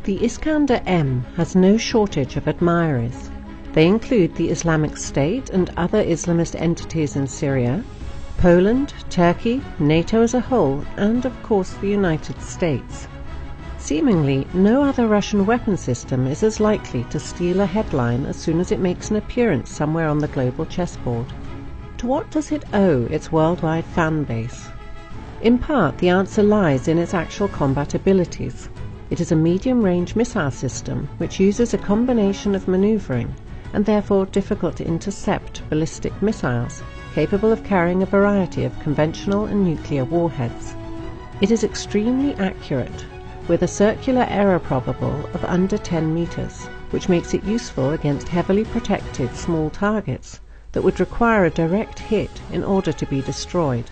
The Iskander-M has no shortage of admirers. They include the Islamic State and other Islamist entities in Syria, Poland, Turkey, NATO as a whole, and of course the United States. Seemingly, no other Russian weapon system is as likely to steal a headline as soon as it makes an appearance somewhere on the global chessboard. To what does it owe its worldwide fan base? In part, the answer lies in its actual combat abilities. It is a medium-range missile system which uses a combination of maneuvering and therefore difficult to intercept ballistic missiles, capable of carrying a variety of conventional and nuclear warheads. It is extremely accurate, with a circular error probable of under 10 meters, which makes it useful against heavily protected small targets that would require a direct hit in order to be destroyed.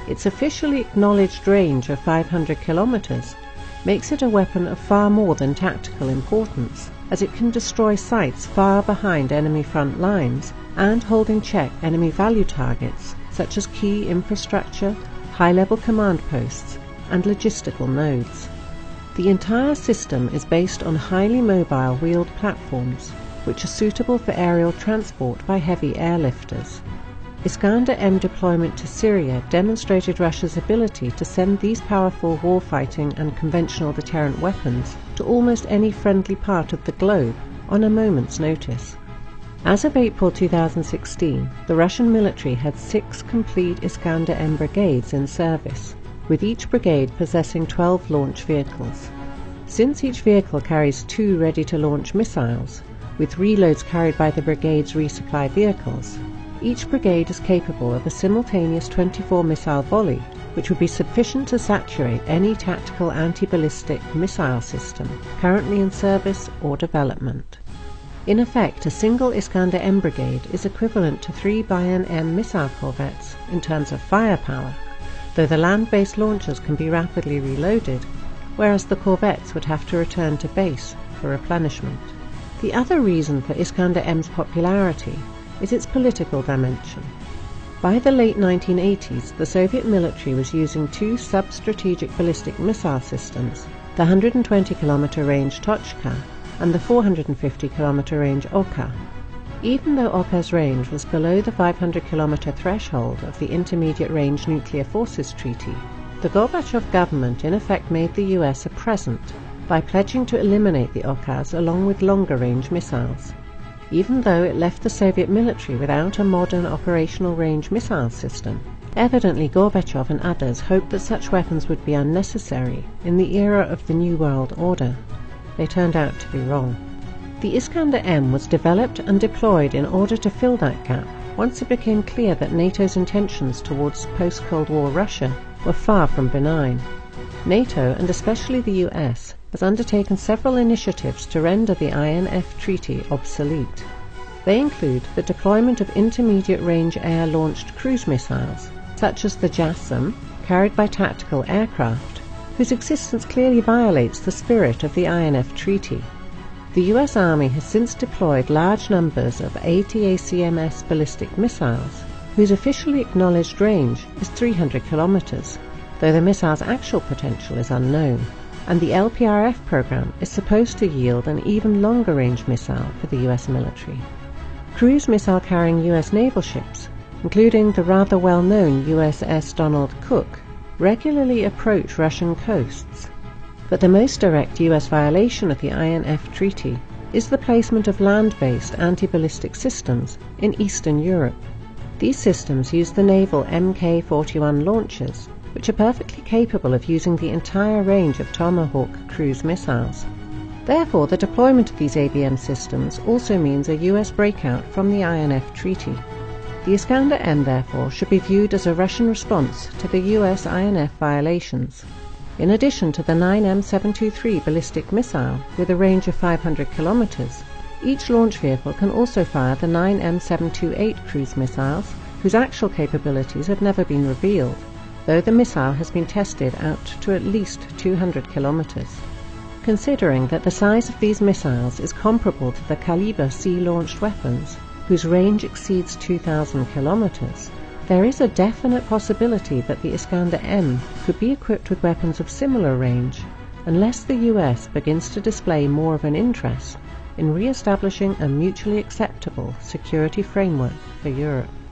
Its officially acknowledged range of 500 kilometers makes it a weapon of far more than tactical importance, as it can destroy sites far behind enemy front lines and hold in check enemy value targets such as key infrastructure, high-level command posts, and logistical nodes. The entire system is based on highly mobile wheeled platforms, which are suitable for aerial transport by heavy airlifters. Iskander-M deployment to Syria demonstrated Russia's ability to send these powerful warfighting and conventional deterrent weapons to almost any friendly part of the globe on a moment's notice. As of April 2016, the Russian military had 6 complete Iskander-M brigades in service, with each brigade possessing 12 launch vehicles. Since each vehicle carries 2 ready-to-launch missiles, with reloads carried by the brigade's resupply vehicles, each brigade is capable of a simultaneous 24-missile volley, which would be sufficient to saturate any tactical anti-ballistic missile system currently in service or development. In effect, a single Iskander-M brigade is equivalent to 3 Bayern-M missile corvettes in terms of firepower, though the land-based launchers can be rapidly reloaded, whereas the corvettes would have to return to base for replenishment. The other reason for Iskander-M's popularity is its political dimension. By the late 1980s, the Soviet military was using 2 sub-strategic ballistic missile systems, the 120-kilometer range Tochka and the 450-kilometer range Oka. Even though Oka's range was below the 500-kilometer threshold of the Intermediate Range Nuclear Forces Treaty, the Gorbachev government in effect made the US a present by pledging to eliminate the Okas along with longer-range missiles. Even though it left the Soviet military without a modern operational range missile system, evidently Gorbachev and others hoped that such weapons would be unnecessary in the era of the New World Order. They turned out to be wrong. The Iskander-M was developed and deployed in order to fill that gap once it became clear that NATO's intentions towards post-Cold War Russia were far from benign. NATO, and especially the US, has undertaken several initiatives to render the INF Treaty obsolete. They include the deployment of intermediate-range air-launched cruise missiles, such as the JASSM, carried by tactical aircraft, whose existence clearly violates the spirit of the INF Treaty. The US Army has since deployed large numbers of ATACMS ballistic missiles, whose officially acknowledged range is 300 kilometers, though the missile's actual potential is unknown, and the LPRF program is supposed to yield an even longer-range missile for the US military. Cruise missile-carrying US naval ships, including the rather well-known USS Donald Cook, regularly approach Russian coasts. But the most direct US violation of the INF Treaty is the placement of land-based anti-ballistic systems in Eastern Europe. These systems use the naval Mk-41 launchers, which are perfectly capable of using the entire range of Tomahawk cruise missiles. Therefore, the deployment of these ABM systems also means a US breakout from the INF Treaty. The Iskander-M, therefore, should be viewed as a Russian response to the US INF violations. In addition to the 9M723 ballistic missile with a range of 500 kilometers, each launch vehicle can also fire the 9M728 cruise missiles, whose actual capabilities have never been revealed, though the missile has been tested out to at least 200 kilometers. Considering that the size of these missiles is comparable to the Kaliber sea-launched weapons, whose range exceeds 2,000 kilometers, there is a definite possibility that the Iskander-M could be equipped with weapons of similar range, unless the US begins to display more of an interest in re-establishing a mutually acceptable security framework for Europe.